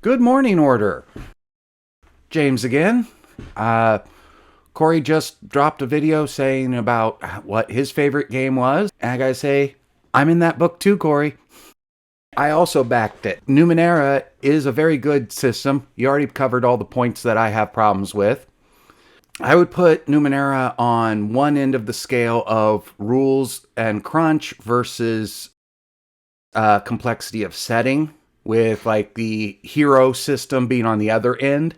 Good morning, Order. James again. Corey just dropped a video saying about what his favorite game was. And I gotta say, I'm in that book too, Corey. I also backed it. Numenera is a very good system. You already covered all the points that I have problems with. I would put Numenera on one end of the scale of rules and crunch versus complexity of setting, with like the hero system being on the other end.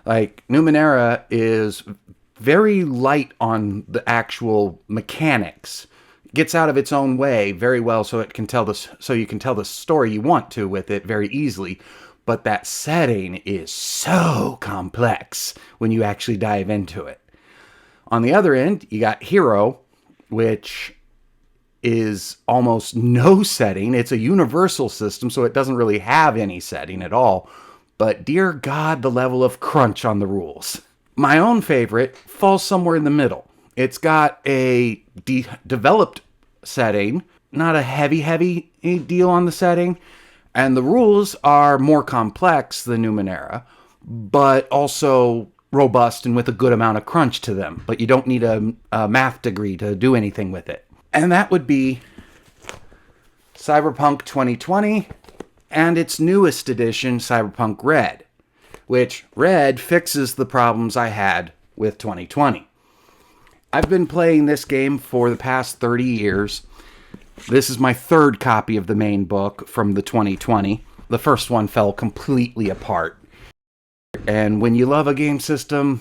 Like Numenera is very light on the actual mechanics. It gets out of its own way very well, so it can tell you can tell the story you want to with it very easily. But that setting is so complex when you actually dive into it. On the other end, you got Hero, which is almost no setting. It's a universal system, so it doesn't really have any setting at all. But dear God, the level of crunch on the rules. My own favorite falls somewhere in the middle. It's got a developed setting, not a heavy deal on the setting, and the rules are more complex than Numenera, but also robust and with a good amount of crunch to them. But you don't need a math degree to do anything with it. And that would be Cyberpunk 2020 and its newest edition, Cyberpunk Red, which Red fixes the problems I had with 2020. I've been playing this game for the past 30 years. This is my third copy of the main book from the 2020. The first one fell completely apart. And when you love a game system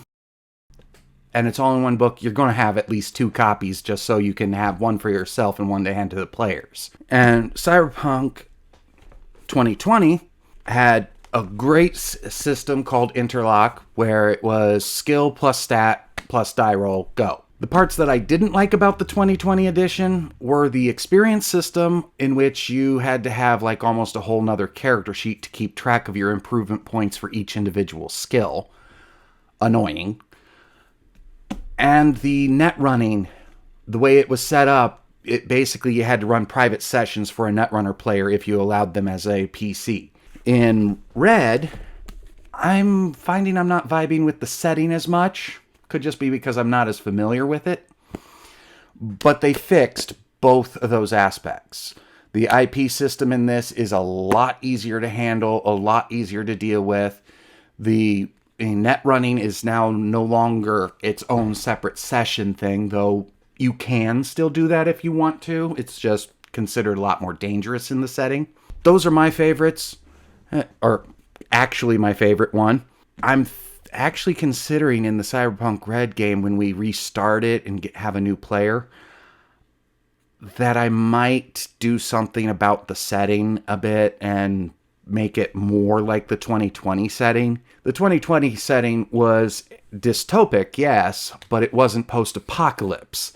and it's all in one book, you're going to have at least two copies just so you can have one for yourself and one to hand to the players. And Cyberpunk 2020 had a great system called Interlock, where it was skill plus stat plus die roll, go. The parts that I didn't like about the 2020 edition were the experience system, in which you had to have like almost a whole nother character sheet to keep track of your improvement points for each individual skill. Annoying. And the net running, the way it was set up, it basically you had to run private sessions for a Netrunner player if you allowed them as a PC. In Red, I'm finding I'm not vibing with the setting as much. Could just be because I'm not as familiar with it. But they fixed both of those aspects. The IP system in this is a lot easier to handle, a lot easier to deal with. The net running is now no longer its own separate session thing, though you can still do that if you want to. It's just considered a lot more dangerous in the setting. Those are my favorites, or actually my favorite one. I'm actually considering in the Cyberpunk Red game, when we restart it and have a new player, that I might do something about the setting a bit and make it more like the 2020 setting. The 2020 setting was dystopic, yes, but it wasn't post-apocalypse.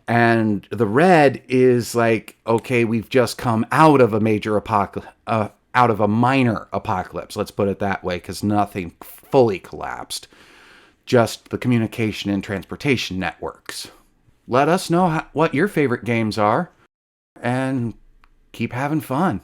And the Red is like, okay, we've just come out of a major apocalypse, out of a minor apocalypse, let's put it that way, because nothing fully collapsed. Just the communication and transportation networks. Let us know what your favorite games are, and keep having fun.